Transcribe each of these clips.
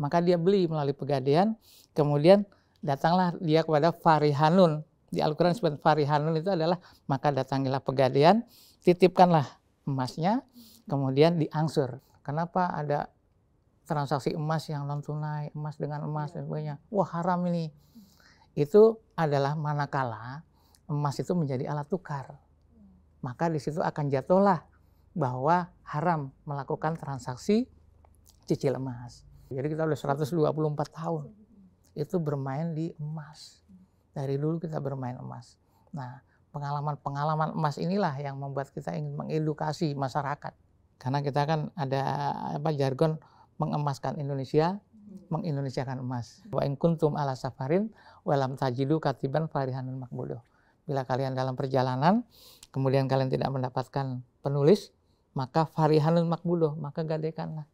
maka dia beli melalui Pegadaian, kemudian datanglah dia kepada Farihanun. Di Al-Quran disebut Farihanun itu adalah maka datangilah Pegadaian, titipkanlah emasnya, kemudian diangsur. Kenapa ada transaksi emas yang non tunai, emas dengan emas dan sebagainya? Wah, haram ini. Itu adalah manakala emas itu menjadi alat tukar. Maka di situ akan jatuhlah bahwa haram melakukan transaksi cicil emas. Jadi kita udah 124 tahun itu bermain di emas. Dari dulu kita bermain emas. Nah, pengalaman-pengalaman emas inilah yang membuat kita ingin mengedukasi masyarakat. Karena kita kan ada jargon mengemaskan Indonesia, mengindonesiakan emas. Wa in kuntum ala safarin walam tajidu katiban farihanun makbudoh. Bila kalian dalam perjalanan, kemudian kalian tidak mendapatkan penulis, maka farihanun makbudoh, maka gadaikanlah.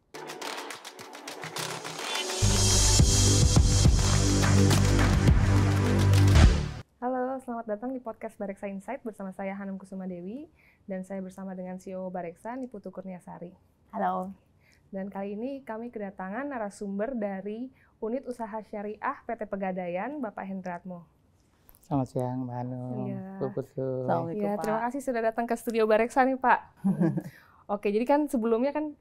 Halo, selamat datang di podcast Bareksa Insight bersama saya Hanum Kusuma Dewi dan saya bersama dengan CEO Bareksa Niputu Kurniasari. Halo. Dan kali ini kami kedatangan narasumber dari Unit Usaha Syariah PT Pegadaian, Bapak Hendratmo. Selamat siang, Mbak Hanum. Iya. Ya, Terima kasih sudah datang ke studio Bareksa nih, Pak. Oke, jadi kan sebelumnya kan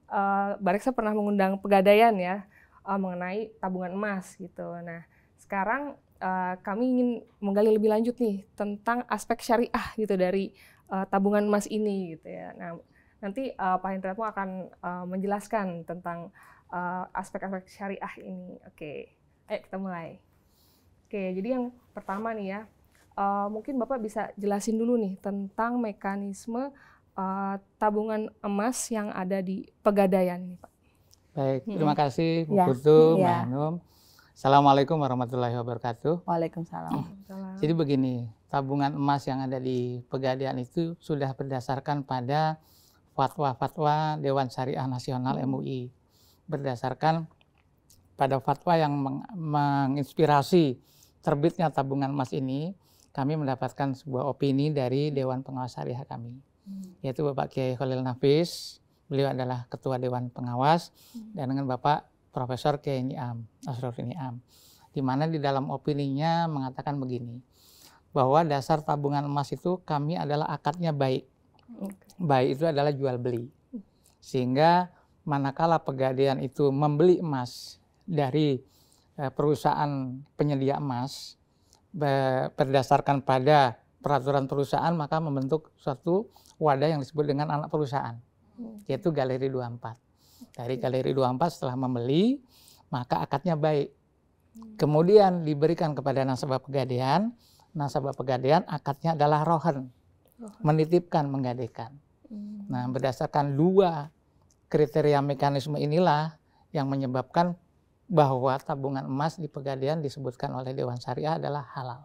Bareksa pernah mengundang Pegadaian ya mengenai tabungan emas gitu. Nah, sekarang kami ingin menggali lebih lanjut nih tentang aspek syariah gitu dari tabungan emas ini gitu ya. Nah, nanti Pak Hendratmo akan menjelaskan tentang aspek-aspek syariah ini. Oke, ayo kita mulai. Oke, jadi yang pertama nih ya, mungkin Bapak bisa jelasin dulu nih tentang mekanisme tabungan emas yang ada di Pegadaian nih, Pak. Baik, terima kasih Bu Putu, Mbak Hanum. Assalamualaikum warahmatullahi wabarakatuh. Waalaikumsalam. Jadi begini, tabungan emas yang ada di Pegadaian itu sudah berdasarkan pada fatwa-fatwa Dewan Syariah Nasional MUI. Berdasarkan pada fatwa yang menginspirasi terbitnya tabungan emas ini, kami mendapatkan sebuah opini dari Dewan Pengawas Syariah kami, yaitu Bapak Kiai Khalil Nafis. Beliau adalah Ketua Dewan Pengawas, dan dengan Bapak Profesor Kiai Niam, Asrorun Niam, di mana di dalam opininya mengatakan begini, bahwa dasar tabungan emas itu kami adalah akadnya baik. Baik itu adalah jual beli. Sehingga manakala Pegadaian itu membeli emas dari perusahaan penyedia emas berdasarkan pada peraturan perusahaan, maka membentuk suatu wadah yang disebut dengan anak perusahaan, yaitu Galeri 24. Dari Galeri 24 setelah membeli, maka akadnya baik. Kemudian diberikan kepada nasabah Pegadaian. Nasabah Pegadaian akadnya adalah rohan, menitipkan, menggadaikan. Nah, berdasarkan dua kriteria mekanisme inilah yang menyebabkan bahwa tabungan emas di Pegadaian disebutkan oleh Dewan Syariah adalah halal.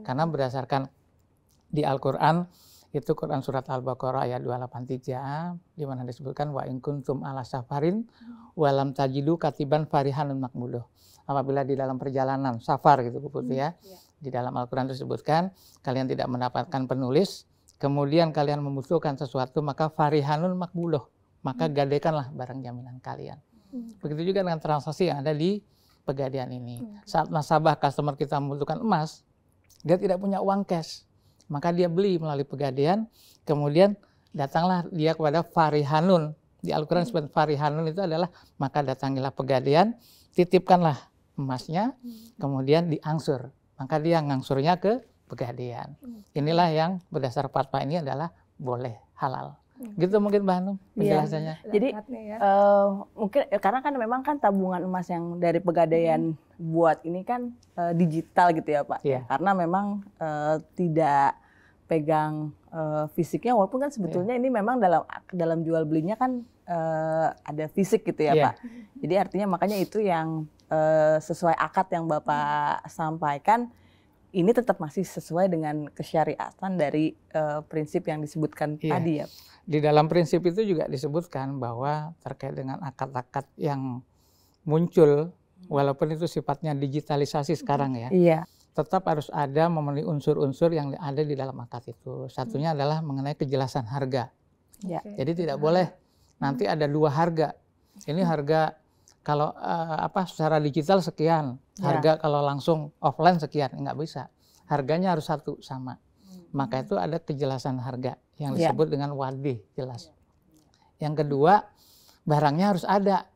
Karena berdasarkan di Al-Quran, itu Quran Surat Al-Baqarah ayat 283, di mana disebutkan wa in kuntum ala safarin walam tajidu katiban farihanun makbudoh. Apabila di dalam perjalanan safar gitu Bu Putri ya, di dalam Al-Quran disebutkan kalian tidak mendapatkan penulis, kemudian kalian membutuhkan sesuatu, maka farihanun makbudoh, maka gadaikanlah barang jaminan kalian. Begitu juga dengan transaksi yang ada di Pegadaian ini. Saat nasabah customer kita membutuhkan emas, dia tidak punya uang cash, maka dia beli melalui Pegadaian, kemudian datanglah dia kepada Farihanun. Di Al-Quran disebut Farihanun itu adalah maka datangilah Pegadaian, titipkanlah emasnya, kemudian diangsur. Maka dia ngangsurnya ke Pegadaian. Inilah yang berdasar fatwa ini adalah boleh, halal. Gitu mungkin Mbak Hanum penjelasannya. Jadi mungkin karena kan memang kan tabungan emas yang dari Pegadaian buat ini kan digital gitu ya Pak. Karena memang tidak pegang fisiknya, walaupun kan sebetulnya ini memang dalam jual belinya kan ada fisik gitu ya Pak. Jadi artinya makanya itu yang sesuai akad yang Bapak sampaikan, ini tetap masih sesuai dengan kesyariatan dari prinsip yang disebutkan tadi ya. Di dalam prinsip itu juga disebutkan bahwa terkait dengan akad-akad yang muncul, walaupun itu sifatnya digitalisasi sekarang ya, tetap harus ada memenuhi unsur-unsur yang ada di dalam akad itu. Satunya adalah mengenai kejelasan harga. Jadi tidak boleh nanti ada dua harga. Ini harga kalau secara digital sekian, harga kalau langsung offline sekian, nggak bisa. Harganya harus satu sama. Maka itu ada kejelasan harga yang disebut dengan wadih, jelas. Yang kedua, barangnya harus ada.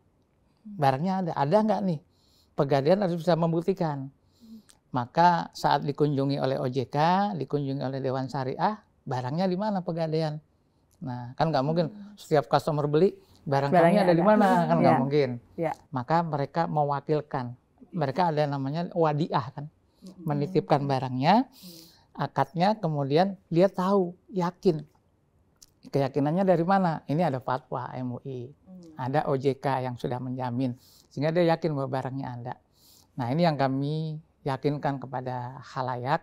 Barangnya ada nggak nih? Pegadaian harus bisa membuktikan. Maka saat dikunjungi oleh OJK, dikunjungi oleh Dewan Syariah, barangnya di mana Pegadaian? Nah, kan nggak mungkin setiap customer beli barang kami ada di mana, kan nggak mungkin. Maka mereka mewakilkan. Mereka ada namanya wadiah kan, menitipkan barangnya, akadnya, kemudian dia tahu, yakin. Keyakinannya dari mana? Ini ada fatwa MUI, ada OJK yang sudah menjamin, sehingga dia yakin bahwa barangnya ada. Nah, ini yang kami yakinkan kepada khalayak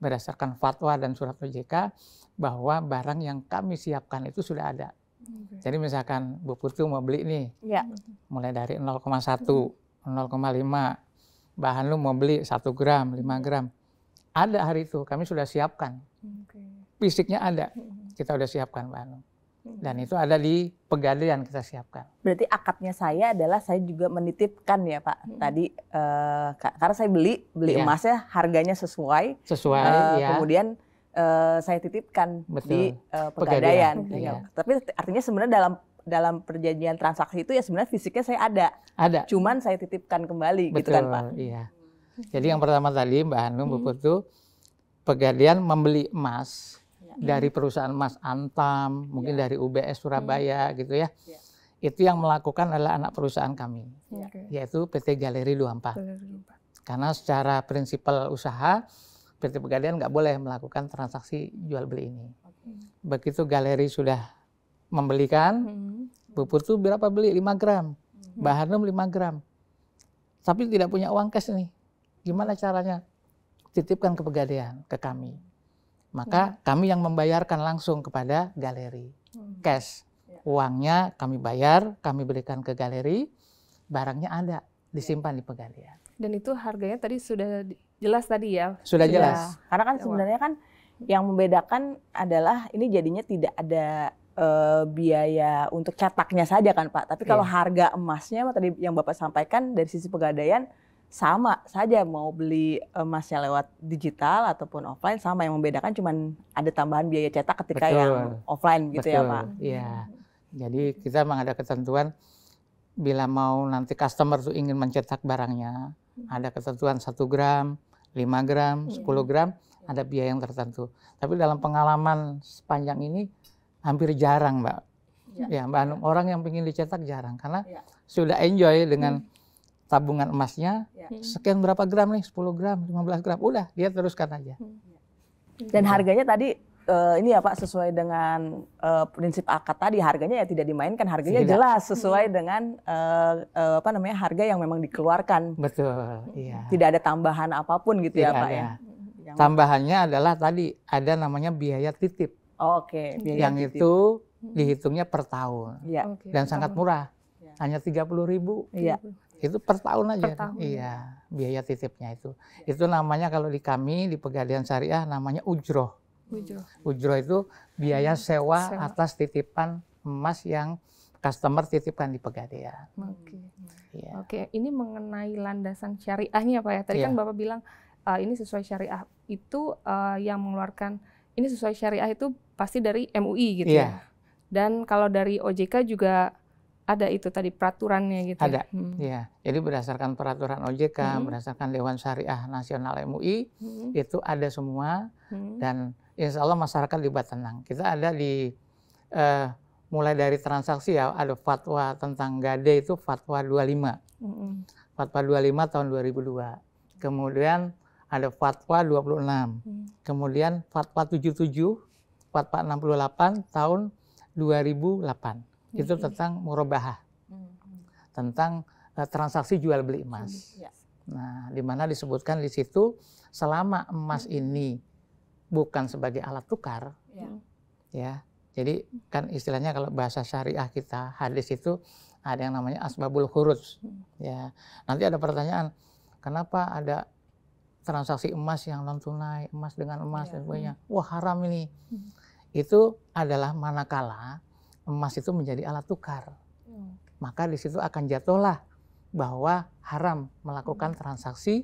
berdasarkan fatwa dan surat OJK bahwa barang yang kami siapkan itu sudah ada. Jadi misalkan Bu Putu mau beli nih, mulai dari 0,1, 0,5, bahan lu mau beli 1 gram, 5 gram. Ada hari itu, kami sudah siapkan. Fisiknya ada, kita sudah siapkan bahan. Dan itu ada di Pegadaian kita siapkan. Berarti akadnya saya adalah saya juga menitipkan ya Pak. Tadi karena saya beli emasnya harganya sesuai. Kemudian saya titipkan di Pegadaian. Tapi artinya sebenarnya dalam perjanjian transaksi itu ya sebenarnya fisiknya saya ada. Cuman saya titipkan kembali. Betul, gitu kan Pak. Iya. Jadi yang pertama tadi Mbak Hanum, Bu Putu, Pegadaian membeli emas dari perusahaan emas Antam, mungkin dari UBS Surabaya gitu ya. Itu yang melakukan adalah anak perusahaan kami, yaitu PT Galeri 24. Karena secara prinsipal usaha, PT Pegadaian nggak boleh melakukan transaksi jual beli ini. Begitu Galeri sudah membelikan, Bu Putu berapa beli? 5 gram. Mbak Hanum 5 gram. Tapi tidak punya uang cash nih. Gimana caranya? Titipkan ke Pegadaian, ke kami. Maka kami yang membayarkan langsung kepada Galeri. Cash. Uangnya kami bayar, kami berikan ke Galeri, barangnya ada, disimpan di Pegadaian. Dan itu harganya tadi sudah jelas tadi ya? Sudah jelas. Karena kan sebenarnya kan yang membedakan adalah ini jadinya tidak ada biaya untuk cetaknya saja kan Pak. Tapi kalau harga emasnya tadi yang Bapak sampaikan dari sisi Pegadaian, sama saja mau beli emasnya lewat digital ataupun offline sama, yang membedakan cuman ada tambahan biaya cetak ketika yang offline gitu ya Pak. Iya. Jadi kita memang ada ketentuan bila mau nanti customer tuh ingin mencetak barangnya, ada ketentuan 1 gram, 5 gram, 10 gram, ada biaya yang tertentu. Tapi dalam pengalaman sepanjang ini hampir jarang Mbak. Ya Mbak Hanum, orang yang ingin dicetak jarang karena sudah enjoy dengan tabungan emasnya, sekian berapa gram nih, 10 gram, 15 gram, udah dia teruskan aja. Dan harganya tadi ini ya Pak sesuai dengan prinsip akad tadi, harganya ya tidak dimainkan, harganya jelas sesuai dengan harga yang memang dikeluarkan. Betul, iya. Tidak ada tambahan apapun gitu ya Pak ya. Tambahannya adalah tadi ada namanya biaya titip. Oke, biaya yang titip. Itu dihitungnya per tahun dan sangat murah, hanya 30.000. Iya. Itu per tahun aja. Iya, biaya titipnya itu. Itu namanya kalau di kami di Pegadaian Syariah namanya ujroh. Ujroh itu biaya sewa atas titipan emas yang customer titipkan di Pegadaian. Oke, ini mengenai landasan syariahnya Pak ya. Tadi kan Bapak bilang ini sesuai syariah. Itu yang mengeluarkan ini sesuai syariah itu pasti dari MUI gitu ya. Dan kalau dari OJK juga ada itu tadi peraturannya gitu. Ada, ya. Jadi berdasarkan peraturan OJK, berdasarkan Dewan Syariah Nasional MUI, itu ada semua. Dan insya Allah masyarakat dibuat tenang. Kita ada di mulai dari transaksi ya, ada fatwa tentang gade itu fatwa 25. Fatwa 25 tahun 2002. Kemudian ada fatwa 26. Kemudian fatwa 77, fatwa 68 tahun 2008. Itu tentang murabahah, tentang transaksi jual beli emas. Nah, di mana disebutkan di situ selama emas ini bukan sebagai alat tukar, ya. Jadi kan istilahnya kalau bahasa syariah kita hadis itu ada yang namanya asbabul khuruj, ya. Nanti ada pertanyaan, kenapa ada transaksi emas yang non tunai, emas dengan emas dan sebagainya? Wah haram ini. Itu adalah manakala emas itu menjadi alat tukar, maka di situ akan jatuhlah bahwa haram melakukan transaksi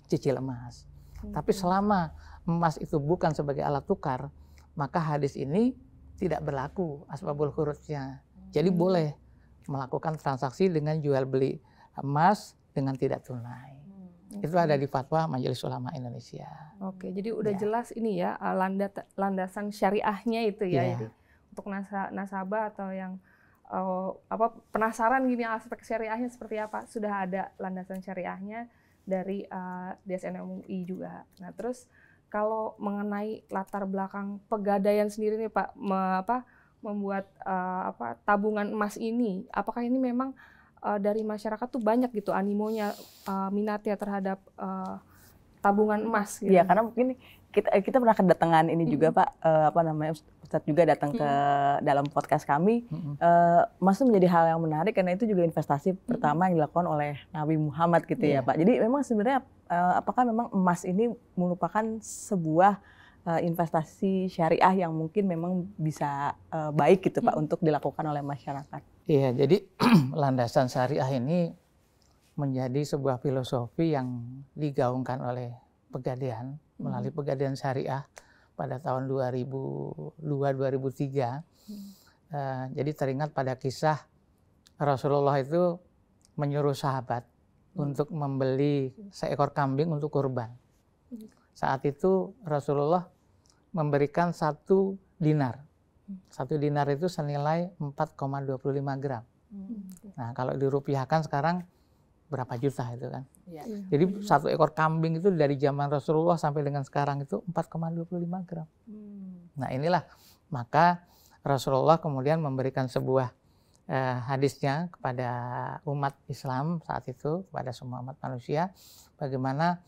cicil emas. Tapi selama emas itu bukan sebagai alat tukar, maka hadis ini tidak berlaku asbabul khurujnya. Jadi boleh melakukan transaksi dengan jual beli emas dengan tidak tunai. Itu ada di fatwa Majelis Ulama Indonesia. Oke, jadi udah jelas ini ya landasan syariahnya itu ya. Jadi untuk nasabah atau yang penasaran gini aspek syariahnya seperti apa, sudah ada landasan syariahnya dari DSN MUI juga. Nah, terus kalau mengenai latar belakang pegadaian sendiri nih Pak, membuat tabungan emas ini, apakah ini memang dari masyarakat tuh banyak gitu animonya, minatnya terhadap tabungan emas gitu? Iya, karena mungkin kita pernah kedatangan ini juga Pak, Ustadz juga datang ke dalam podcast kami. Emas itu menjadi hal yang menarik karena itu juga investasi pertama yang dilakukan oleh Nabi Muhammad gitu ya Pak. Jadi memang sebenarnya apakah memang emas ini merupakan sebuah investasi syariah yang mungkin memang bisa baik gitu Pak untuk dilakukan oleh masyarakat? Iya, jadi landasan syariah ini menjadi sebuah filosofi yang digaungkan oleh Pegadaian melalui Pegadaian Syariah pada tahun 2002-2003. Jadi teringat pada kisah Rasulullah itu menyuruh sahabat untuk membeli seekor kambing untuk kurban. Saat itu Rasulullah memberikan 1 dinar. 1 dinar itu senilai 4,25 gram. Nah, kalau dirupiahkan sekarang berapa juta itu kan? Ya. Jadi 1 ekor kambing itu dari zaman Rasulullah sampai dengan sekarang itu 4,25 gram. Nah, inilah maka Rasulullah kemudian memberikan sebuah hadisnya kepada umat Islam saat itu, kepada semua umat manusia, bagaimana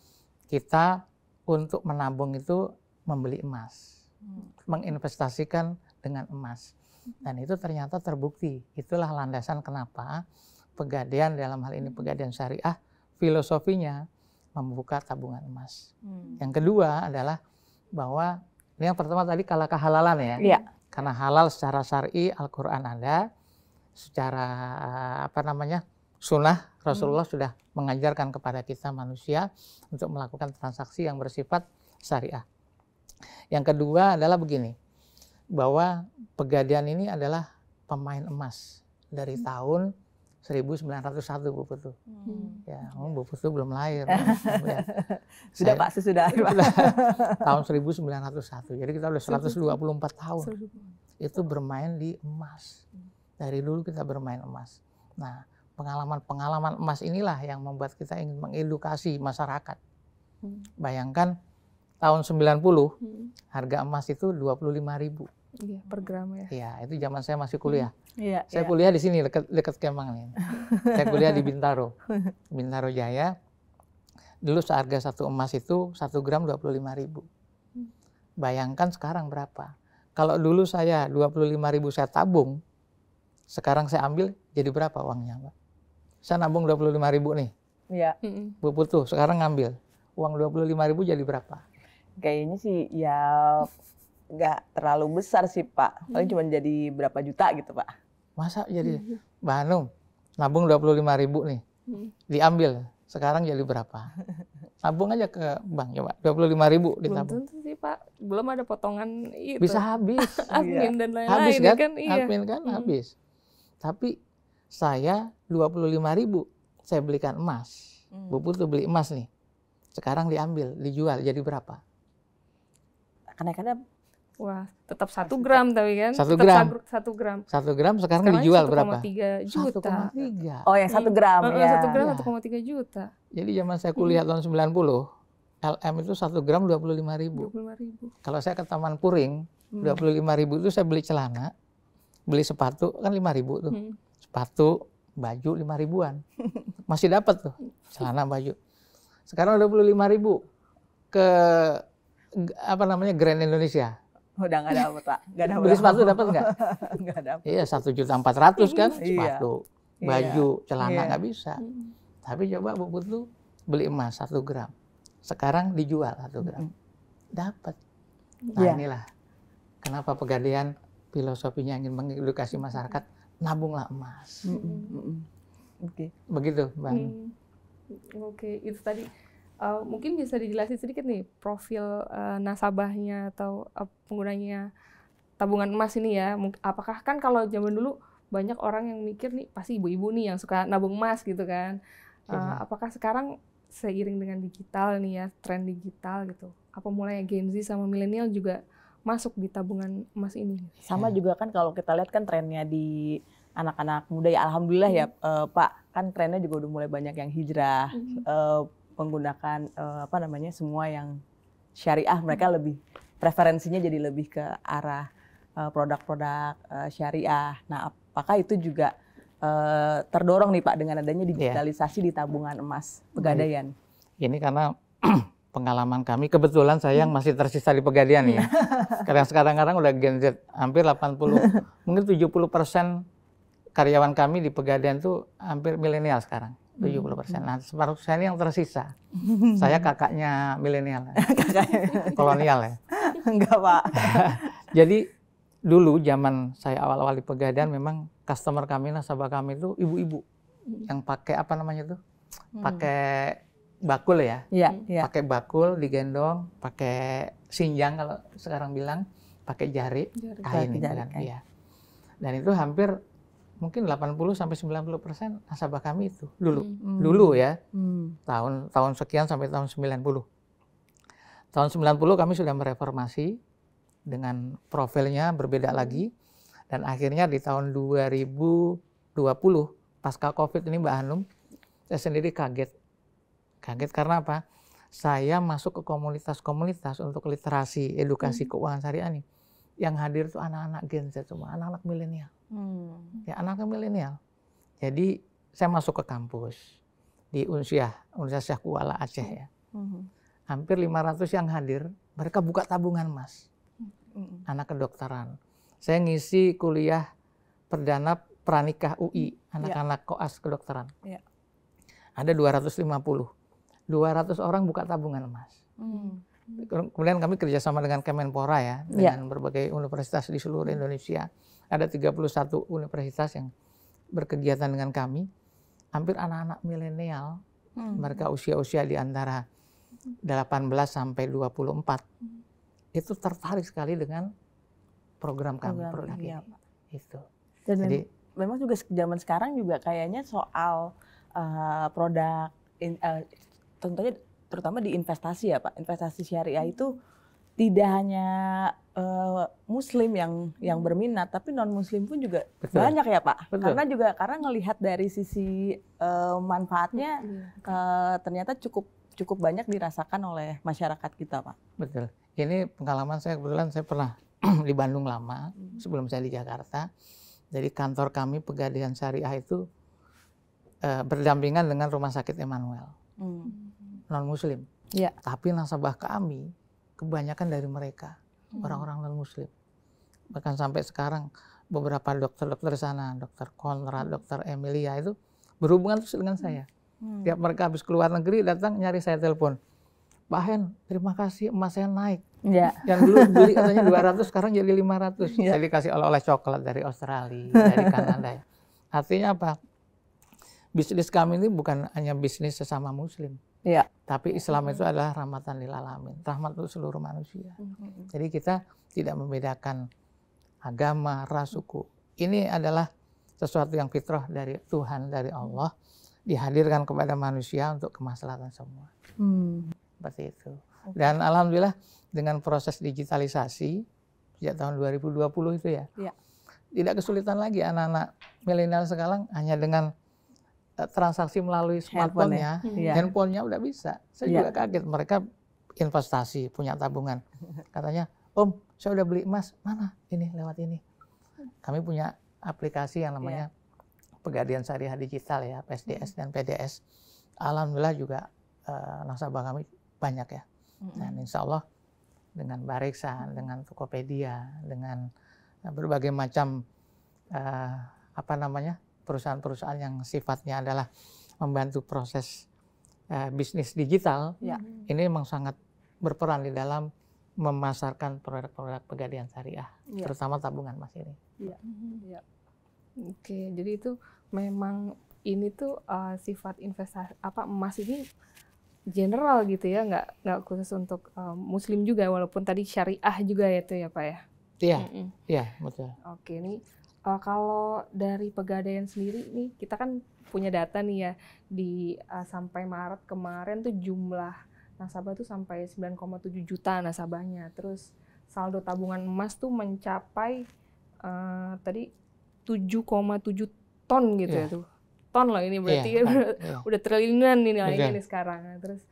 kita untuk menabung itu membeli emas, menginvestasikan dengan emas. Dan itu ternyata terbukti. Itulah landasan kenapa Pegadaian, dalam hal ini Pegadaian Syariah, filosofinya membuka tabungan emas. Yang kedua adalah bahwa ini yang pertama tadi kalau kehalalan ya. Iya. Karena halal secara syar'i, Al-Qur'an ada, secara sunnah Rasulullah sudah mengajarkan kepada kita manusia untuk melakukan transaksi yang bersifat syariah. Yang kedua adalah begini, bahwa Pegadaian ini adalah pemain emas dari tahun 1901 Bu Putu. Ya, Bu Putu belum lahir. Ya. Sudah Pak, sudah. Tahun 1901. Jadi kita udah 124 tahun. Itu bermain di emas. Dari dulu kita bermain emas. Nah, pengalaman emas inilah yang membuat kita ingin mengedukasi masyarakat. Bayangkan tahun 90 harga emas itu 25.000. Iya, per gram ya. Iya, itu zaman saya masih kuliah. Iya, saya kuliah di sini dekat Kemang nih. Saya kuliah di Bintaro Jaya. Dulu seharga 1 emas itu 1 gram 25.000. Bayangkan sekarang berapa? Kalau dulu saya 25.000 saya tabung, sekarang saya ambil jadi berapa uangnya, Mbak? Saya nabung 25.000 nih. Iya. Bu Putu sekarang ngambil uang 25.000 jadi berapa? Kayaknya sih ya nggak terlalu besar sih Pak, paling cuma jadi berapa juta gitu Pak. Masa jadi, Mbak Hanum, nabung 25.000 nih, diambil, sekarang jadi berapa? Nabung aja ke bank coba, 25.000 ditabung. Belum tentu sih Pak, belum ada potongan itu. Bisa habis. Admin dan lain-lain. Habis kan, iya. Admin kan habis. Tapi saya 25.000, saya belikan emas. Bu Putu beli emas nih, sekarang diambil, dijual, jadi berapa? Kenaikannya wah, tetap 1 gram tapi kan? 1 gram. 1 gram. 1 gram sekarang dijual berapa? 1,3 juta. 1,3. Oh, yang 1 gram ya. 1 gram 1,3 juta. Jadi zaman saya kuliah tahun 90, LM itu 1 gram 25.000. 25.000. Kalau saya ke Taman Puring, 25.000 itu saya beli celana, beli sepatu kan 5.000 tuh. Sepatu, baju 5.000-an. Masih dapat tuh celana baju. Sekarang 25.000 ke Grand Indonesia. Udah nggak dapat Pak. Beli sepatu dapat nggak? Nggak dapat. Iya 1.400.000 kan sepatu, baju, celana nggak bisa. Tapi coba Bu Putu beli emas 1 gram, sekarang dijual 1 gram, dapat. Nah inilah kenapa Pegadaian filosofinya ingin mengedukasi masyarakat, nabunglah emas. Begitu, Mbak. Oke, itu tadi mungkin bisa dijelasin sedikit nih profil nasabahnya atau penggunanya tabungan emas ini ya. Apakah kan kalau zaman dulu banyak orang yang mikir nih pasti ibu-ibu nih yang suka nabung emas gitu kan. Apakah sekarang seiring dengan digital nih ya, tren digital gitu, apa mulai Gen Z sama milenial juga masuk di tabungan emas ini? Sama juga kan kalau kita lihat kan trennya di anak-anak muda ya, alhamdulillah ya Pak, kan trennya juga udah mulai banyak yang hijrah, menggunakan semua yang syariah. Mereka lebih preferensinya jadi lebih ke arah produk-produk syariah. Nah, apakah itu juga terdorong nih Pak dengan adanya digitalisasi di tabungan emas Pegadaian? Ini karena pengalaman kami, kebetulan saya yang masih tersisa di Pegadaian ya. Sekarang udah Gen Z, hampir 80, mungkin 70% karyawan kami di Pegadaian tuh hampir milenial sekarang, 70%. Nah, separuh saya ini yang tersisa. Saya kakaknya milenial, kolonial ya. Enggak Pak. Jadi dulu zaman saya awal-awal di Pegadaian memang customer kami, nasabah kami itu ibu-ibu yang pakai apa namanya tuh, pakai bakul ya, pakai bakul digendong, pakai sinjang kalau sekarang bilang, pakai jari kain kan, ya. Dan itu hampir mungkin 80-90% nasabah kami itu dulu ya, tahun sekian sampai tahun 90. Tahun 90 kami sudah mereformasi dengan profilnya berbeda lagi, dan akhirnya di tahun 2020 pasca Covid ini Mbak Hanum, saya sendiri kaget karena apa? Saya masuk ke komunitas-komunitas untuk literasi, edukasi keuangan syariah nih. Yang hadir tuh anak-anak Gen Z semua, anak-anak milenial. Ya, anak-anak milenial. Jadi saya masuk ke kampus di Universitas Syekh Kuala Aceh ya. Hampir 500 yang hadir, mereka buka tabungan emas. Anak kedokteran. Saya ngisi kuliah perdana pranikah UI, anak-anak koas kedokteran. Ada 250. 200 orang buka tabungan emas. Kemudian kami kerjasama dengan Kemenpora ya, dengan berbagai universitas di seluruh Indonesia. Ada 31 universitas yang berkegiatan dengan kami. Hampir anak-anak milenial, mereka usia-usia di antara 18 sampai 24. Itu tertarik sekali dengan program kami, produk ini. Itu. Dan jadi memang juga zaman sekarang juga kayaknya soal produk, tentunya terutama di investasi ya Pak, investasi syariah itu tidak hanya Muslim yang berminat, tapi non Muslim pun juga banyak ya Pak. Karena ngelihat dari sisi manfaatnya ternyata cukup banyak dirasakan oleh masyarakat kita Pak. Betul. Ini pengalaman saya, kebetulan saya pernah di Bandung lama sebelum saya di Jakarta. Jadi kantor kami Pegadaian Syariah itu berdampingan dengan Rumah Sakit Emmanuel, non Muslim. Tapi nasabah kami kebanyakan dari mereka orang-orang non Muslim. Bahkan sampai sekarang beberapa dokter-dokter di sana, Dokter Konrad, Dokter Emilia itu berhubungan terus dengan saya. Tiap mereka habis keluar negeri datang nyari saya telepon. Pak Hen, terima kasih emas saya naik. Yang dulu beli katanya 200, sekarang jadi 500. Jadi kasih oleh-oleh coklat dari Australia, dari Kanada. Artinya apa? Bisnis kami ini bukan hanya bisnis sesama Muslim. Tapi Islam itu adalah rahmatan lil alamin, rahmat untuk seluruh manusia. Jadi kita tidak membedakan agama, ras, suku. Ini adalah sesuatu yang fitrah dari Tuhan, dari Allah, dihadirkan kepada manusia untuk kemaslahatan semua. Seperti itu. Dan alhamdulillah dengan proses digitalisasi sejak tahun 2020 itu ya, tidak kesulitan lagi anak-anak milenial sekarang hanya dengan transaksi melalui smartphone-nya, handphone-nya udah bisa. Saya juga kaget, mereka investasi, punya tabungan. Katanya, Om, saya udah beli emas, mana? Ini, lewat ini. Kami punya aplikasi yang namanya Pegadaian Syariah Digital ya, PSDS dan PDS. Alhamdulillah juga nasabah kami banyak ya. Dan insya Allah dengan Bareksa, dengan Tokopedia, dengan berbagai macam perusahaan-perusahaan yang sifatnya adalah membantu proses bisnis digital, ini memang sangat berperan di dalam memasarkan produk-produk Pegadaian Syariah, terutama tabungan emas ini. Oke, jadi itu memang ini tuh sifat investasi emas ini general gitu ya, nggak khusus untuk Muslim juga, walaupun tadi syariah juga ya tuh ya Pak ya. Iya, iya betul. Oke, ini kalau dari Pegadaian sendiri nih, kita kan punya data nih ya, di sampai Maret kemarin tuh jumlah nasabah tuh sampai 9,7 juta nasabahnya. Terus saldo tabungan emas tuh mencapai tadi 7,7 ton gitu ya tuh. Ton loh ini berarti udah triliunan nih nilainya nih sekarang. Nah, terus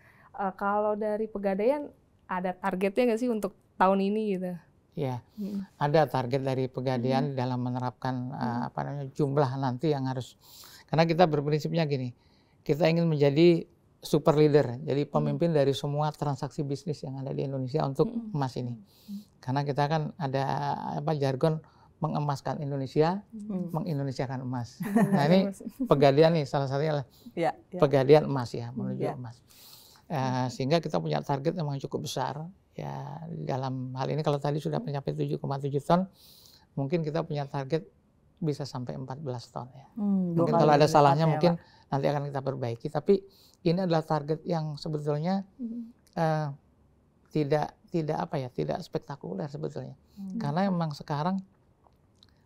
kalau dari Pegadaian ada targetnya nggak sih untuk tahun ini gitu? Ya, ada target dari Pegadaian dalam menerapkan jumlah nanti yang harus, karena kita berprinsipnya gini, kita ingin menjadi super leader, jadi pemimpin dari semua transaksi bisnis yang ada di Indonesia untuk emas ini. Karena kita kan ada jargon mengemaskan Indonesia, mengindonesiakan emas. Nah ini Pegadaian nih salah satunya Pegadaian emas ya, menuju emas. Sehingga kita punya target yang cukup besar. Ya dalam hal ini kalau tadi sudah mencapai 7,7 ton, mungkin kita punya target bisa sampai 14 ton ya. Mungkin kalau ada salahnya mungkin nanti akan kita perbaiki. Tapi ini adalah target yang sebetulnya tidak spektakuler sebetulnya. Karena memang sekarang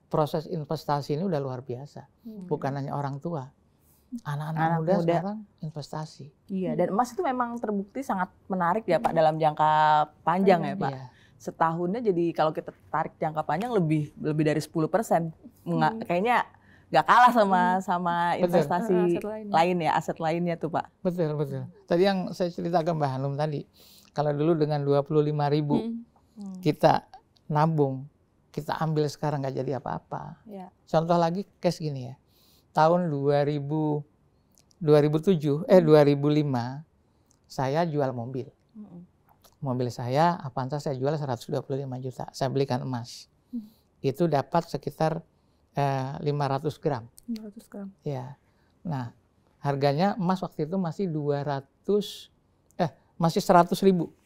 proses investasi ini udah luar biasa. Bukan hanya orang tua. Anak-anak muda sekarang investasi. Iya, dan emas itu memang terbukti sangat menarik ya Pak dalam jangka panjang ya Pak. Iya. Setahunnya jadi kalau kita tarik jangka panjang lebih dari 10%. Kayaknya nggak kalah sama investasi lain ya, aset lainnya tuh Pak. Betul. Tadi yang saya cerita ke Mbak Hanum tadi, kalau dulu dengan 25.000 kita nabung, kita ambil sekarang nggak jadi apa-apa. Ya. Contoh lagi case gini ya. Tahun 2005 saya jual mobil. Mobil saya Avanza saya jual 125 juta. Saya belikan emas. Itu dapat sekitar 500 gram. 500 gram. Ya. Nah, harganya emas waktu itu masih 100 ribu.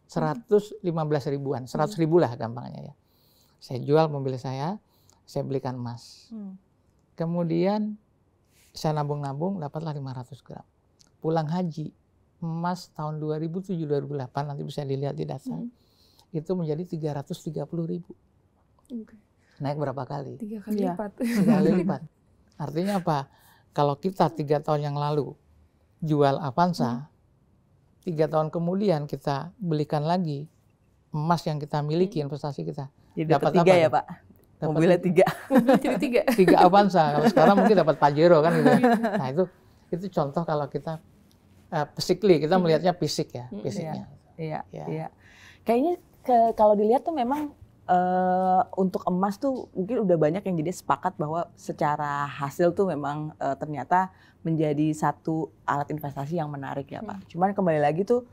115 ribuan. 100 ribu lah gampangnya ya. Saya jual mobil saya belikan emas. Kemudian saya nabung-nabung dapatlah 500 gram. Pulang haji, emas tahun 2007-2008 nanti bisa dilihat di data, itu menjadi 330 ribu. Naik berapa kali? 3 kali lipat. 3 kali lipat. Artinya apa? Kalau kita 3 tahun yang lalu jual Avanza, 3 tahun kemudian kita belikan lagi emas yang kita miliki, investasi kita. Jadi dapat 3 ya Pak? Mobilnya 3. Mobilnya jadi 3. 3 Avanza. Kalau sekarang mungkin dapat Pajero kan gitu. Nah itu contoh kalau kita physically, kita melihatnya fisik ya, fisiknya. Iya. Kayaknya kalau dilihat tuh memang untuk emas tuh mungkin udah banyak yang jadi sepakat bahwa secara hasil tuh memang ternyata menjadi satu alat investasi yang menarik ya Pak. Cuman kembali lagi tuh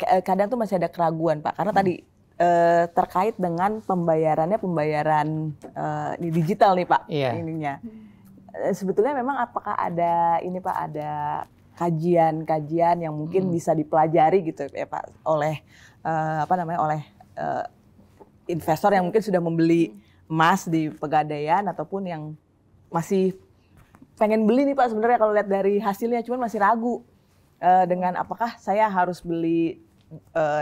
kadang tuh masih ada keraguan Pak, karena tadi terkait dengan pembayaran digital nih Pak, ininya. Sebetulnya memang apakah ada ini Pak, ada kajian yang mungkin bisa dipelajari gitu ya Pak oleh oleh investor yang mungkin sudah membeli emas di Pegadaian ataupun yang masih pengen beli nih Pak sebenarnya kalau lihat dari hasilnya, cuman masih ragu dengan apakah saya harus beli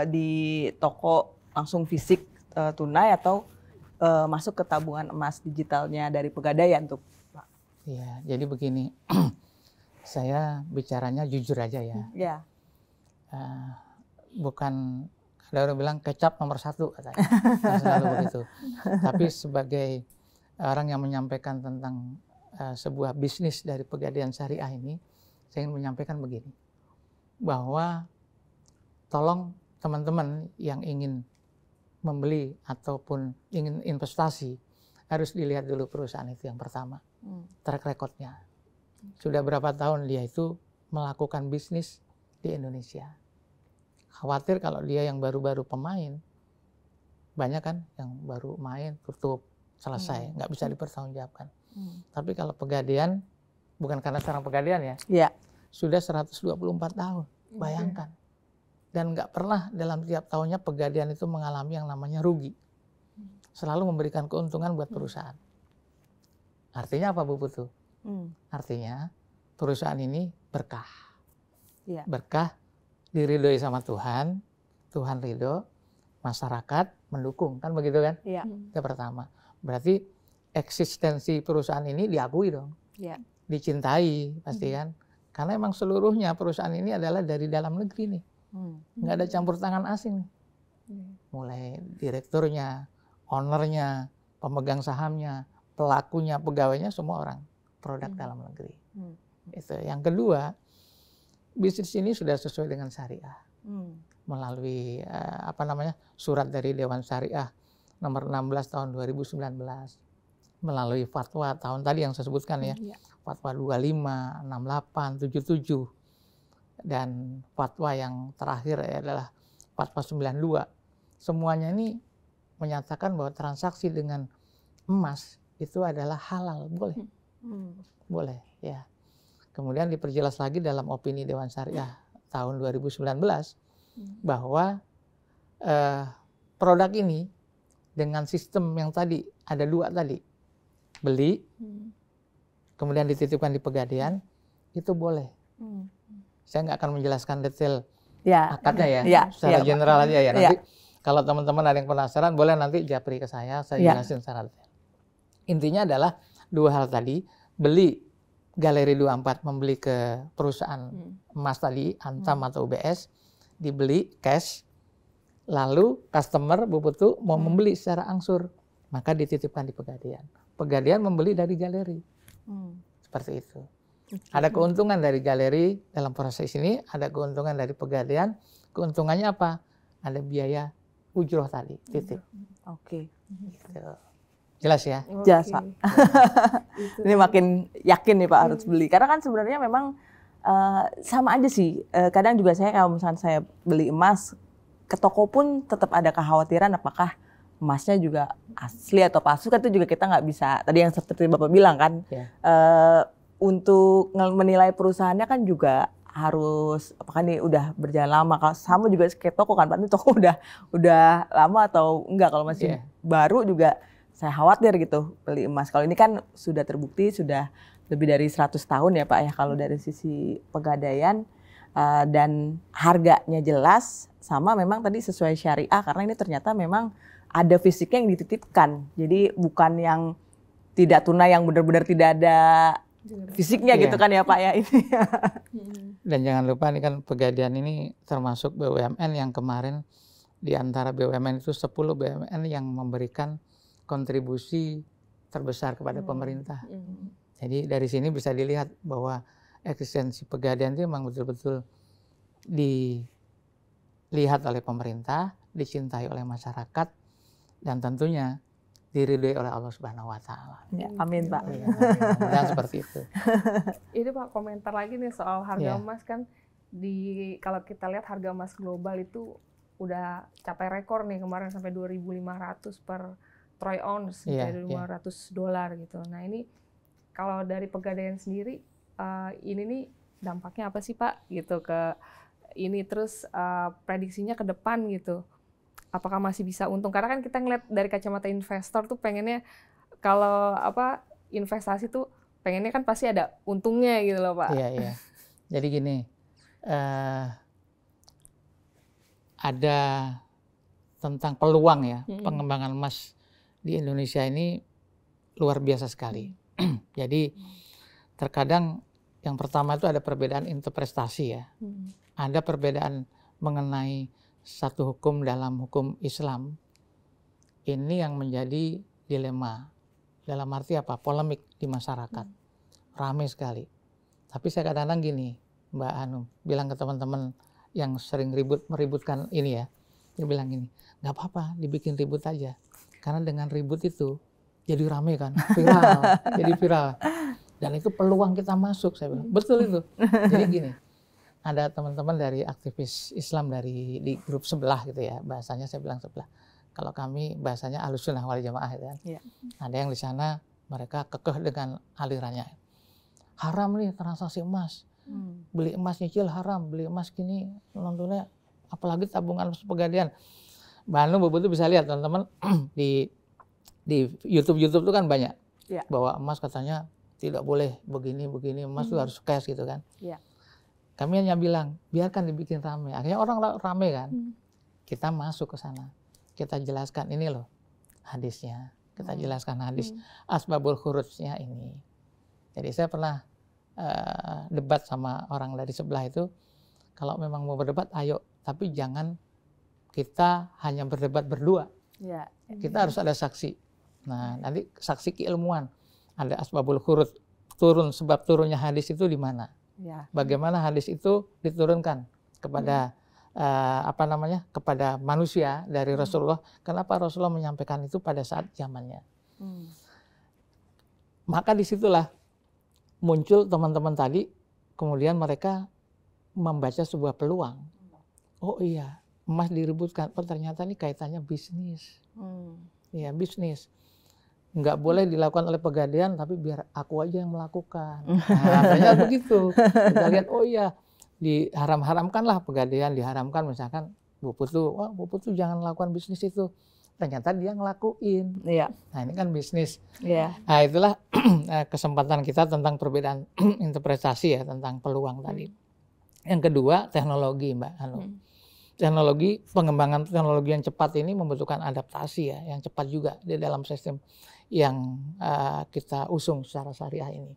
di toko langsung fisik tunai atau masuk ke tabungan emas digitalnya dari Pegadaian tuh Pak. Iya, jadi begini, saya bicaranya jujur aja ya. Iya. Bukan, ada orang bilang kecap nomor 1 katanya, selalu begitu. Tapi sebagai orang yang menyampaikan tentang sebuah bisnis dari Pegadaian Syariah ini, saya ingin menyampaikan begini, bahwa tolong teman-teman yang ingin membeli ataupun ingin investasi harus dilihat dulu perusahaan itu yang pertama, track recordnya. Sudah berapa tahun dia itu melakukan bisnis di Indonesia. Khawatir kalau dia yang baru-baru pemain, banyak kan yang baru main tutup selesai, nggak bisa dipertanggungjawabkan. Tapi kalau Pegadaian, bukan karena seorang Pegadaian ya, sudah 124 tahun, bayangkan. Dan nggak pernah dalam tiap tahunnya Pegadaian itu mengalami yang namanya rugi. Selalu memberikan keuntungan buat perusahaan. Artinya apa Bu Putu? Artinya perusahaan ini berkah. Ya. Berkah, diridhoi sama Tuhan, Tuhan ridho, masyarakat mendukung, kan begitu kan? Ya. Itu pertama. Berarti eksistensi perusahaan ini diakui dong, Ya. dicintai pasti kan? Karena emang seluruhnya perusahaan ini adalah dari dalam negeri nih, nggak ada campur tangan asing nih. Mulai direkturnya, ownernya, pemegang sahamnya, pelakunya, pegawainya, semua orang produk dalam negeri. Itu. Yang kedua, bisnis ini sudah sesuai dengan syariah melalui surat dari Dewan Syariah nomor 16 tahun 2019, melalui fatwa tahun tadi yang saya sebutkan ya, fatwa 25, 68, 77, dan fatwa yang terakhir adalah fatwa 92. Semuanya ini menyatakan bahwa transaksi dengan emas itu adalah halal, boleh. Boleh, ya. Kemudian diperjelas lagi dalam opini Dewan Syariah tahun 2019 bahwa produk ini dengan sistem yang tadi, ada dua tadi, beli, kemudian dititipkan di Pegadaian, itu boleh. Saya nggak akan menjelaskan detail akadnya ya, secara general aja ya. Nanti kalau teman-teman ada yang penasaran, boleh nanti japri ke saya jelasin secara detail. Intinya adalah dua hal tadi, beli Galeri 24 membeli ke perusahaan emas tadi, Antam atau UBS, dibeli cash, lalu customer Bu Putu mau membeli secara angsur, maka dititipkan di Pegadaian. Pegadaian membeli dari galeri, seperti itu. Ada keuntungan dari galeri dalam proses ini, ada keuntungan dari Pegadaian. Keuntungannya apa? Ada biaya ujroh tadi, titip. Oke. Gitu. Jelas ya? Jelas, Pak. Ini makin yakin nih Pak harus beli. Karena kan sebenarnya memang sama aja sih. Kadang juga saya kalau misalnya saya beli emas, ke toko pun tetap ada kekhawatiran apakah emasnya juga asli atau palsu. Kan itu juga kita nggak bisa, tadi yang seperti Bapak bilang kan, untuk menilai perusahaannya kan juga harus, apakah ini udah berjalan lama. Kalau sama juga kayak toko kan Pak, ini toko udah lama atau enggak. Kalau masih baru juga saya khawatir gitu beli emas. Kalau ini kan sudah terbukti sudah lebih dari 100 tahun ya Pak ya kalau dari sisi Pegadaian, dan harganya jelas sama memang tadi sesuai syariah karena ini ternyata memang ada fisiknya yang dititipkan. Jadi bukan yang tidak tunai yang benar-benar tidak ada fisiknya gitu kan ya Pak ya ini. Dan jangan lupa ini kan Pegadaian ini termasuk BUMN yang kemarin di antara BUMN itu 10 BUMN yang memberikan kontribusi terbesar kepada pemerintah. Jadi dari sini bisa dilihat bahwa eksistensi Pegadaian itu memang betul-betul dilihat oleh pemerintah, dicintai oleh masyarakat, dan tentunya diridhoi oleh Allah Subhanahu wa Ta'ala. Ya, amin Pak. Dan seperti itu. Ini Pak komentar lagi nih soal harga emas kan, kalau kita lihat harga emas global itu udah capai rekor nih kemarin sampai 2.500 per troy ounce, $200 gitu. Nah ini kalau dari Pegadaian sendiri, ini nih dampaknya apa sih Pak gitu ke ini, terus prediksinya ke depan gitu. Apakah masih bisa untung? Karena kan kita ngeliat dari kacamata investor tuh pengennya kalau investasi tuh pengennya kan pasti ada untungnya gitu loh Pak. Iya. Jadi gini, ada tentang peluang ya pengembangan emas di Indonesia ini luar biasa sekali. Jadi terkadang yang pertama itu ada perbedaan interpretasi ya. Ada perbedaan mengenai satu hukum dalam hukum Islam. Ini yang menjadi dilema. Dalam arti apa? Polemik di masyarakat. Ramai sekali. Tapi saya kadang-kadang gini, Mbak Hanum, bilang ke teman-teman yang sering meributkan ini ya. Dia bilang gini, nggak apa-apa, dibikin ribut aja. Karena dengan ribut itu jadi rame kan, viral, jadi viral. Dan itu peluang kita masuk, saya bilang. Betul itu. Jadi gini, ada teman-teman dari aktivis Islam di grup sebelah gitu ya, bahasanya saya bilang sebelah. Kalau kami bahasanya Ahlussunnah wal Jamaah gitu kan. Ya. Ada yang di sana mereka kekeh dengan alirannya. Haram nih transaksi emas. Beli emas nyicil haram, beli emas gini nontonnya, apalagi tabungan Pegadaian. Mbak Bu Putu bisa lihat teman-teman di YouTube itu kan banyak bahwa emas katanya tidak boleh begini emas itu harus cash gitu kan. Iya. Kami hanya bilang biarkan dibikin ramai. Akhirnya orang ramai kan. Kita masuk ke sana. Kita jelaskan ini loh hadisnya. Kita jelaskan hadis asbabul khurujnya ini. Jadi saya pernah debat sama orang dari sebelah itu. Kalau memang mau berdebat ayo, tapi jangan kita hanya berdebat berdua. Ya. Kita harus ada saksi. Nah, nanti saksi keilmuan. Ada asbabul khuruj, turun, sebab turunnya hadis itu di mana? Ya. Bagaimana hadis itu diturunkan kepada kepada manusia dari Rasulullah? Kenapa Rasulullah menyampaikan itu pada saat zamannya? Maka disitulah muncul teman-teman tadi, kemudian mereka membaca sebuah peluang. Oh iya, emas direbutkan. Oh ternyata ini kaitannya bisnis. Ya bisnis. Nggak boleh dilakukan oleh Pegadaian, tapi biar aku aja yang melakukan. Nah, ternyata begitu. Kita lihat, oh iya, diharamkanlah Pegadaian, diharamkan misalkan Bu Putu, wah Bu Putu jangan lakukan bisnis itu. Ternyata dia ngelakuin. Iya. Nah ini kan bisnis. Iya. Nah itulah kesempatan kita tentang perbedaan interpretasi ya, tentang peluang tadi. Yang kedua, teknologi Mbak Anu. Teknologi, pengembangan teknologi yang cepat ini membutuhkan adaptasi ya, yang cepat juga di dalam sistem yang kita usung secara syariah ini.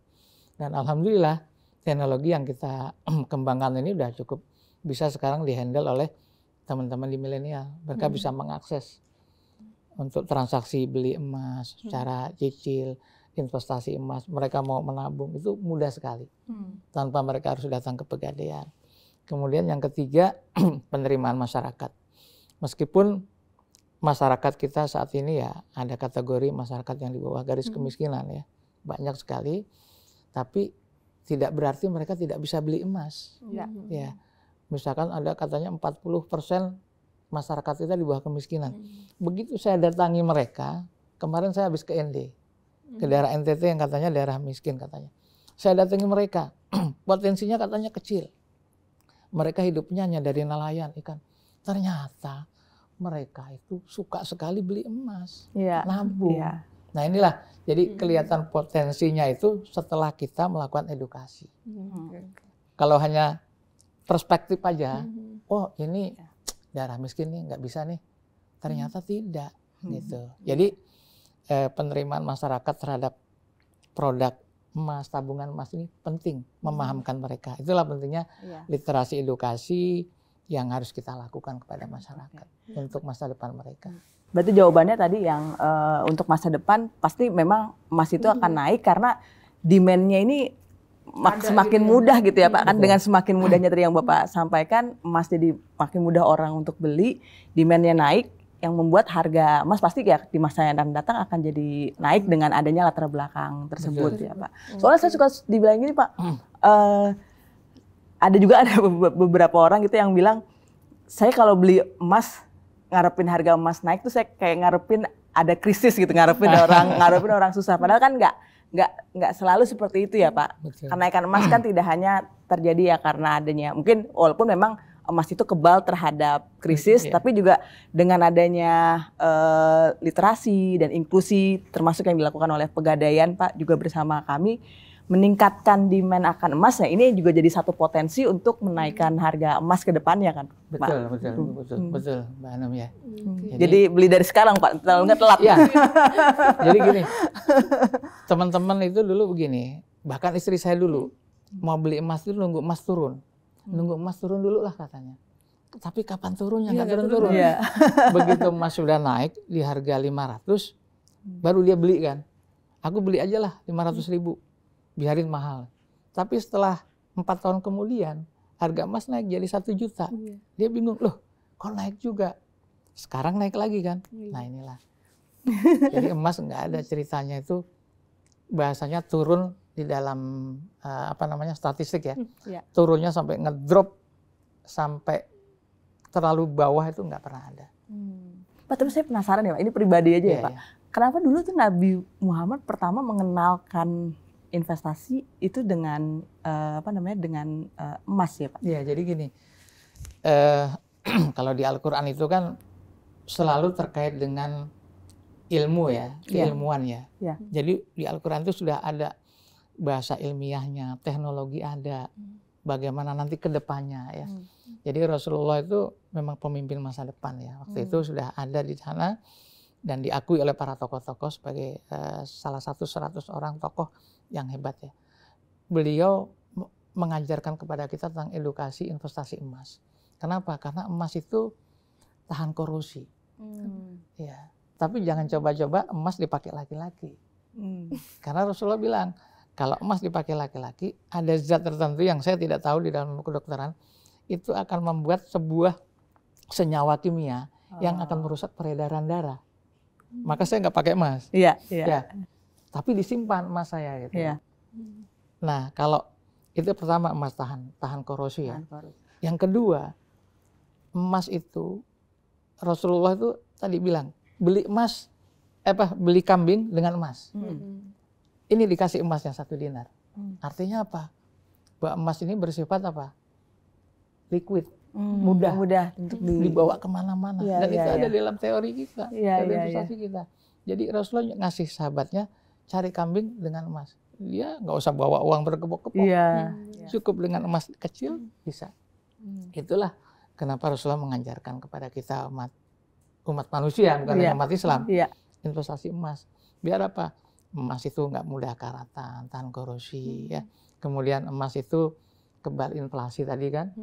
Dan alhamdulillah teknologi yang kita kembangkan ini udah cukup bisa sekarang dihandle oleh teman-teman di milenial. Mereka bisa mengakses untuk transaksi beli emas secara cicil, investasi emas. Mereka mau menabung itu mudah sekali tanpa mereka harus datang ke Pegadaian. Kemudian yang ketiga, penerimaan masyarakat. Meskipun masyarakat kita saat ini ya ada kategori masyarakat yang di bawah garis kemiskinan ya, banyak sekali, tapi tidak berarti mereka tidak bisa beli emas. Ya, misalkan ada katanya 40% masyarakat kita di bawah kemiskinan. Begitu saya datangi mereka, kemarin saya habis ke ND, ke daerah NTT yang katanya daerah miskin katanya. Saya datangi mereka, potensinya katanya kecil. Mereka hidupnya hanya dari nelayan ikan. Ternyata mereka itu suka sekali beli emas, nabung. Ya. Nah inilah, jadi kelihatan potensinya itu setelah kita melakukan edukasi. Kalau hanya perspektif aja, oh ini daerah miskin nih nggak bisa nih, ternyata tidak. Gitu. Jadi penerimaan masyarakat terhadap produk emas, tabungan emas ini penting memahamkan mereka. Itulah pentingnya literasi edukasi yang harus kita lakukan kepada masyarakat untuk masa depan mereka. Berarti jawabannya tadi yang untuk masa depan pasti memang emas itu akan naik karena demand-nya ini semakin mudah gitu ya Pak. Kan dengan semakin mudahnya tadi yang Bapak sampaikan, emas jadi makin mudah orang untuk beli, demand-nya naik, yang membuat harga emas pasti ya di masa yang akan datang akan jadi naik dengan adanya latar belakang tersebut. Betul. Ya Pak. Soalnya saya suka dibilang gini Pak, ada beberapa orang gitu yang bilang, saya kalau beli emas ngarepin harga emas naik tuh saya kayak ngarepin ada krisis gitu, ngarepin orang susah. Padahal kan nggak selalu seperti itu ya Pak. Betul. Kenaikan emas kan tidak hanya terjadi ya karena adanya, mungkin walaupun memang emas itu kebal terhadap krisis, tapi juga dengan adanya literasi dan inklusi termasuk yang dilakukan oleh Pegadaian Pak juga bersama kami meningkatkan demand akan emas. Nah ini juga jadi satu potensi untuk menaikkan harga emas ke depannya kan. Betul Mbak Anum ya. Jadi beli dari sekarang Pak, nggak telat. Ya. Jadi gini, teman-teman itu dulu begini, bahkan istri saya dulu mau beli emas itu nunggu emas turun. Nunggu emas turun dulu lah katanya. Tapi kapan turunnya? Nggak turun-turun. Ya. Begitu emas sudah naik di harga 500, baru dia beli kan. Aku beli aja lah 500.000, biarin mahal. Tapi setelah 4 tahun kemudian, harga emas naik jadi 1 juta. Dia bingung, loh kok naik juga? Sekarang naik lagi kan? Nah inilah. Jadi emas nggak ada ceritanya itu, bahasanya turun di dalam statistik ya, turunnya sampai ngedrop sampai terlalu bawah itu nggak pernah ada. Pak, terus saya penasaran ya Pak, ini pribadi aja ya Pak. Kenapa dulu tuh Nabi Muhammad pertama mengenalkan investasi itu dengan dengan emas ya Pak? Iya, jadi gini, kalau di Al-Quran itu kan selalu terkait dengan ilmu ya, keilmuan ya. Jadi di Al-Quran itu sudah ada bahasa ilmiahnya, teknologi ada, bagaimana nanti ke depannya ya. Jadi Rasulullah itu memang pemimpin masa depan ya. Waktu itu sudah ada di sana dan diakui oleh para tokoh-tokoh sebagai salah satu 100 orang tokoh yang hebat ya. Beliau mengajarkan kepada kita tentang edukasi investasi emas. Kenapa? Karena emas itu tahan korosi. Ya. Tapi jangan coba-coba emas dipakai laki-laki. Karena Rasulullah bilang, kalau emas dipakai laki-laki, ada zat tertentu yang saya tidak tahu di dalam kedokteran, itu akan membuat sebuah senyawa kimia yang akan merusak peredaran darah. Maka saya nggak pakai emas. Iya. Ya. Tapi disimpan emas saya gitu. Iya. Nah, kalau itu pertama emas tahan korosi ya. Yang kedua, emas itu Rasulullah itu tadi bilang, beli kambing dengan emas. Ini dikasih emasnya 1 dinar. Artinya apa? Bahwa emas ini bersifat apa? Liquid, mudah untuk dibawa kemana-mana. Dan itu ada dalam teori kita, dalam investasi kita. Jadi Rasulullah ngasih sahabatnya cari kambing dengan emas. Dia nggak usah bawa uang berkepok-kepok. Cukup dengan emas kecil bisa. Itulah kenapa Rasulullah mengajarkan kepada kita umat manusia, bukan hanya umat Islam, investasi emas. Biar apa? Emas itu nggak mudah karatan, tahan korosi, ya. Kemudian emas itu kebal inflasi tadi kan.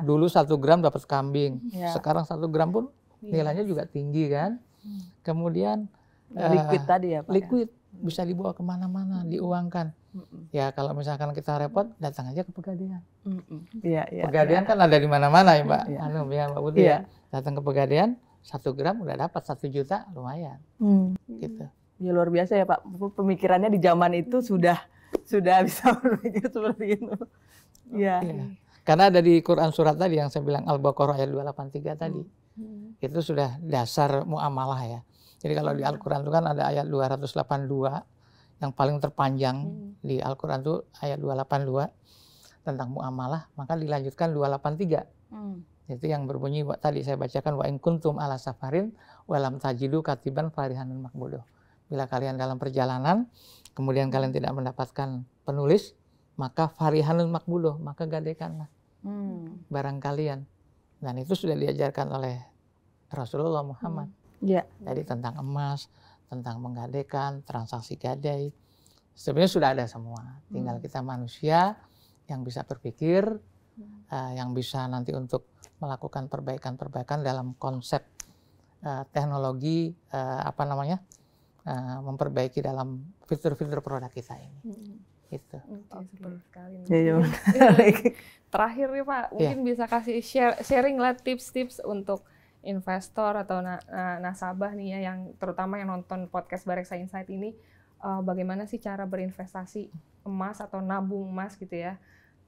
Dulu 1 gram dapat kambing, sekarang 1 gram pun nilainya juga tinggi kan. Kemudian liquid tadi ya Pak. Liquid bisa dibawa kemana-mana, diuangkan. Ya kalau misalkan kita repot, datang aja ke Pegadaian. Pegadaian kan ada di mana-mana ya Mbak. Mbak Putri ya. Datang ke Pegadaian, 1 gram udah dapat 1 juta, lumayan. Gitu. Ya luar biasa ya Pak. Pemikirannya di zaman itu sudah bisa berpikir seperti itu. Iya. Karena ada di Quran surat tadi yang saya bilang Al-Baqarah ayat 283 tadi. Itu sudah dasar muamalah ya. Jadi kalau di Al-Quran itu kan ada ayat 282 yang paling terpanjang di Al-Quran itu ayat 282 tentang muamalah, maka dilanjutkan 283. Itu yang berbunyi tadi saya bacakan, wa in kuntum ala safarin walam tajidu katiban farihanun makbuduh. Bila kalian dalam perjalanan, kemudian kalian tidak mendapatkan penulis, maka farihanun makbuduh, maka gadaikanlah barang kalian. Dan itu sudah diajarkan oleh Rasulullah Muhammad. Jadi tentang emas, tentang menggadaikan, transaksi gadai. Sebenarnya sudah ada semua. Tinggal kita manusia yang bisa berpikir, yang bisa nanti untuk melakukan perbaikan-perbaikan dalam konsep teknologi, memperbaiki dalam fitur-fitur produk kita ini. Gitu. Seru sekali. Iya. Terakhir nih Pak, mungkin bisa kasih sharing lah tips-tips untuk investor atau nasabah nih ya, yang terutama yang nonton podcast Bareksa Insight ini, bagaimana sih cara berinvestasi emas atau nabung emas gitu ya,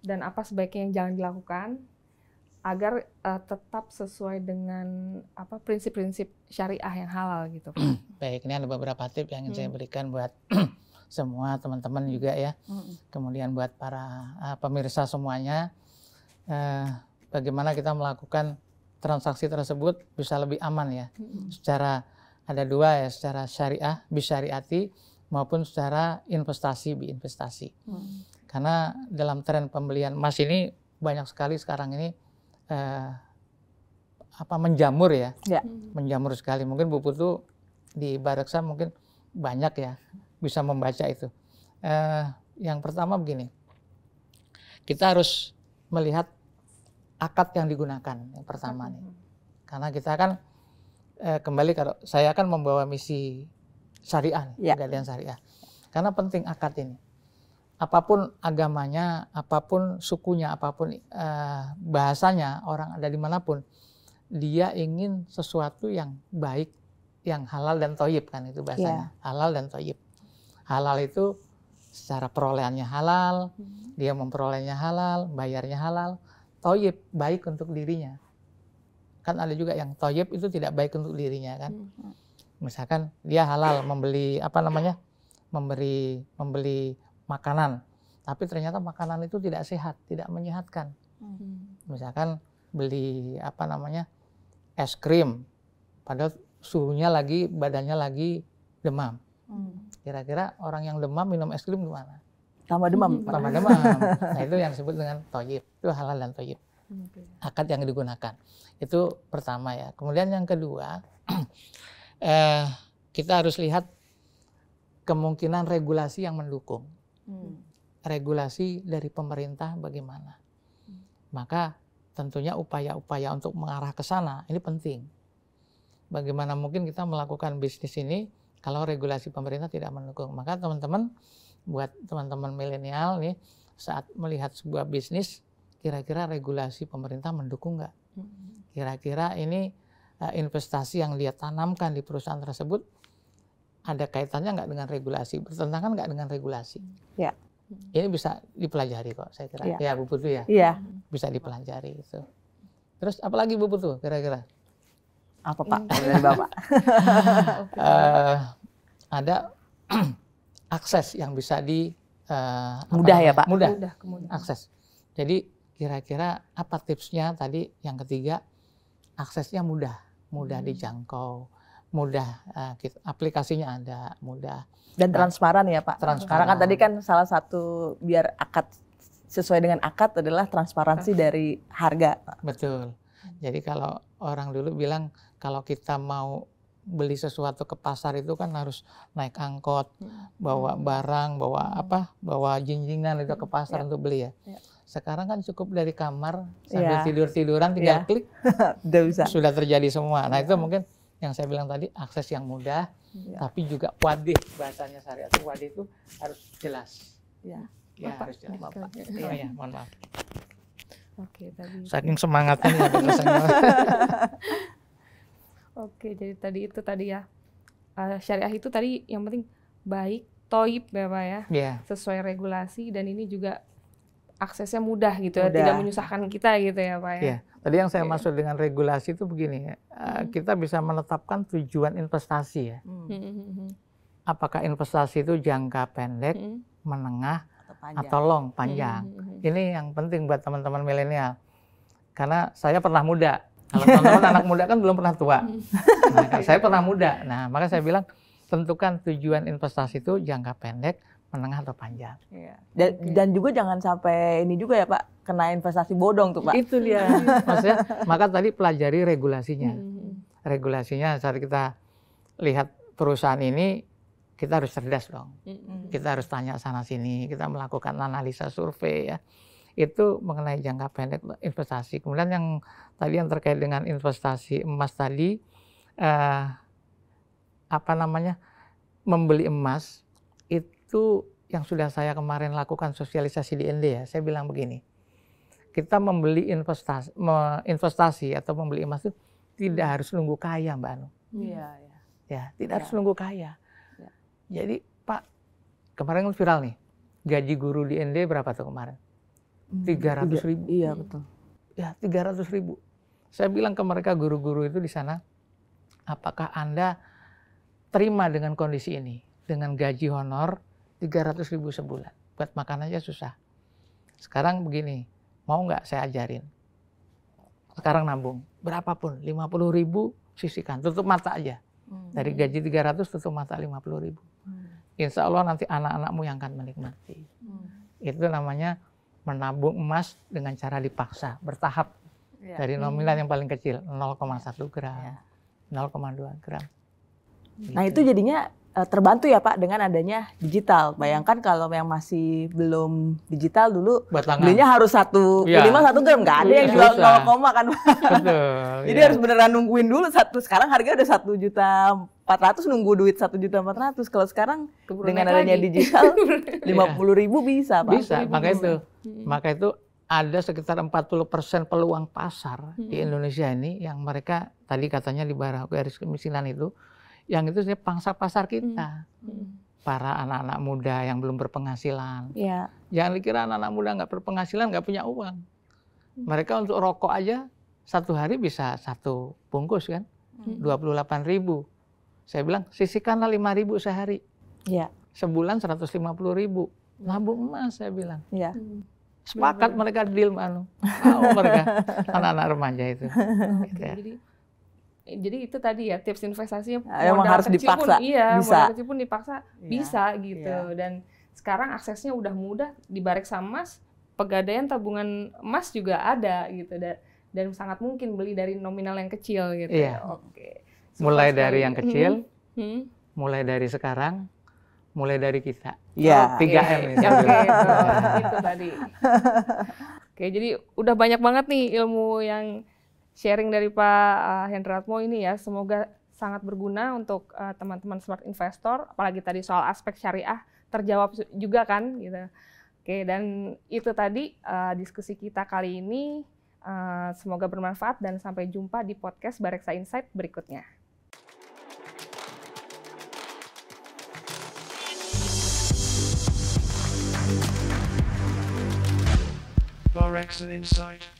dan apa sebaiknya yang jangan dilakukan agar tetap sesuai dengan prinsip-prinsip syariah yang halal gitu. Baik, ini ada beberapa tips yang ingin saya berikan buat semua teman-teman juga ya. Kemudian buat para pemirsa semuanya, bagaimana kita melakukan transaksi tersebut bisa lebih aman ya. Secara ada dua ya, secara syariah bisyariati maupun secara investasi biinvestasi. Karena dalam tren pembelian emas ini banyak sekali sekarang ini menjamur ya. Menjamur sekali. Mungkin Bu Putu di Bareksa mungkin banyak ya bisa membaca itu. Yang pertama begini. Kita harus melihat akad yang digunakan yang pertama nih, karena kita kan kembali kalau saya akan membawa misi syariah, Pegadaian Syariah, karena penting akad ini. Apapun agamanya, apapun sukunya, apapun bahasanya, orang ada dimanapun, dia ingin sesuatu yang baik, yang halal dan thayyib kan itu bahasanya, halal dan thayyib. Halal itu secara perolehannya halal, dia memperolehnya halal, bayarnya halal. Thayyib baik untuk dirinya. Kan ada juga yang thayyib itu tidak baik untuk dirinya kan. Misalkan dia halal membeli membeli makanan, tapi ternyata makanan itu tidak sehat, tidak menyehatkan. Misalkan beli es krim, padahal suhunya badannya lagi demam. Kira-kira orang yang demam minum es krim gimana? Tambah demam. Tambah demam. Nah itu yang disebut dengan toyib. Itu halal dan toyib. Akad yang digunakan. Itu pertama ya. Kemudian yang kedua, kita harus lihat kemungkinan regulasi yang mendukung. Regulasi dari pemerintah bagaimana. Maka tentunya upaya-upaya untuk mengarah ke sana ini penting. Bagaimana mungkin kita melakukan bisnis ini kalau regulasi pemerintah tidak mendukung. Maka teman-teman, buat teman-teman milenial nih, saat melihat sebuah bisnis, kira-kira regulasi pemerintah mendukung nggak? Kira-kira ini investasi yang dia tanamkan di perusahaan tersebut ada kaitannya nggak dengan regulasi? Bertentangan nggak dengan regulasi? Ya. Ini bisa dipelajari kok, saya kira. Ya, Bu Putu ya? Iya. Bisa dipelajari itu. Terus apalagi Bu Putu kira-kira? Apa Pak dari Bapak? Ada akses yang bisa mudah ya Pak? Mudah. Akses. Jadi kira-kira apa tipsnya tadi yang ketiga? Aksesnya mudah dijangkau, mudah aplikasinya ada, mudah. Dan transparan ya Pak? Transparan. Karena kan tadi kan salah satu biar akad sesuai dengan akad adalah transparansi dari harga. Betul. Jadi kalau orang dulu bilang kalau kita mau beli sesuatu ke pasar itu kan harus naik angkot, bawa barang, bawa jinjingan itu ke pasar untuk beli ya. Sekarang kan cukup dari kamar sambil tidur-tiduran tinggal klik sudah terjadi semua. Nah itu mungkin yang saya bilang tadi akses yang mudah, tapi juga wadih, bahasanya syariat itu wadih itu harus jelas. Ya harus jelas. Oh ya, mohon maaf. Oke, tadi. Saking semangatnya nih Oke, jadi itu tadi ya. Syariah itu tadi yang penting baik, toib ya Pak ya. Sesuai regulasi dan ini juga aksesnya mudah gitu ya, tidak menyusahkan kita gitu ya Pak ya. Tadi yang saya maksud dengan regulasi itu begini ya, kita bisa menetapkan tujuan investasi ya. Apakah investasi itu jangka pendek, menengah, atau long, panjang. Ini yang penting buat teman-teman milenial. Karena saya pernah muda. Kalau teman-teman anak muda kan belum pernah tua. Nah, saya pernah muda. Nah, maka saya bilang tentukan tujuan investasi itu jangka pendek, menengah atau panjang. Dan juga jangan sampai ini juga ya Pak, kena investasi bodong tuh Pak. Itu dia. Maksudnya, maka tadi pelajari regulasinya. Regulasinya saat kita lihat perusahaan ini, kita harus cerdas dong. Kita harus tanya sana sini, kita melakukan analisa survei ya. Itu mengenai jangka pendek investasi. Kemudian yang terkait dengan investasi emas tadi, membeli emas itu yang sudah saya kemarin lakukan sosialisasi di ND ya. Saya bilang begini, kita membeli investasi atau membeli emas itu tidak harus nunggu kaya Mbak Anu. Tidak harus nunggu kaya. Jadi Pak, kemarin kan viral nih, gaji guru di ND berapa tuh kemarin? 300.000. Iya betul. Ya 300.000. Saya bilang ke mereka guru-guru itu di sana, apakah Anda terima dengan kondisi ini? Dengan gaji honor 300.000 sebulan. Buat makan aja susah. Sekarang begini, mau nggak saya ajarin? Sekarang nabung, berapapun, 50.000 sisihkan, tutup mata aja. Dari gaji 300 tutup mata 50.000. Insya Allah nanti anak-anakmu yang akan menikmati. Itu namanya menabung emas dengan cara dipaksa, bertahap. Dari nominal yang paling kecil, 0,1 gram, 0,2 gram. Nah itu jadinya terbantu ya Pak dengan adanya digital. Bayangkan kalau yang masih belum digital dulu, belinya harus 1 gram, nggak ada yang jual 0, kan. Betul. Jadi harus beneran nungguin dulu sekarang harga udah 1.400.000 nunggu duit 1.400.000. Kalau sekarang dengan adanya digital 50.000 bisa Pak. Bisa, maka itu ada sekitar 40% peluang pasar di Indonesia ini yang mereka tadi katanya di bawah garis kemiskinan itu, yang itu sebenarnya pangsa pasar kita. Para anak-anak muda yang belum berpenghasilan. Jangan dikira anak-anak muda nggak berpenghasilan, nggak punya uang. Mereka untuk rokok aja satu hari bisa 1 bungkus kan, 28.000. Saya bilang sisihkanlah 5.000 sehari. Sebulan 150.000. Nabung emas saya bilang. Sepakat mereka deal Anu. Mau mereka anak-anak remaja itu. Jadi itu tadi ya tips investasinya emang harus dipaksa. Modal kecil pun dipaksa bisa gitu. Dan sekarang aksesnya udah mudah di Bareksa Emas, pegadaian tabungan emas juga ada gitu, dan sangat mungkin beli dari nominal yang kecil gitu. Iya. Oke. Mulai dari yang kecil, mulai dari sekarang, mulai dari kita. Iya. 3M itu. Itu tadi. Oke, jadi udah banyak banget nih ilmu yang sharing dari Pak Hendratmo ini ya. Semoga sangat berguna untuk teman-teman smart investor, apalagi tadi soal aspek syariah terjawab juga kan gitu. Oke, dan itu tadi diskusi kita kali ini. Semoga bermanfaat dan sampai jumpa di podcast Bareksa Insight berikutnya. Bareksa Insight.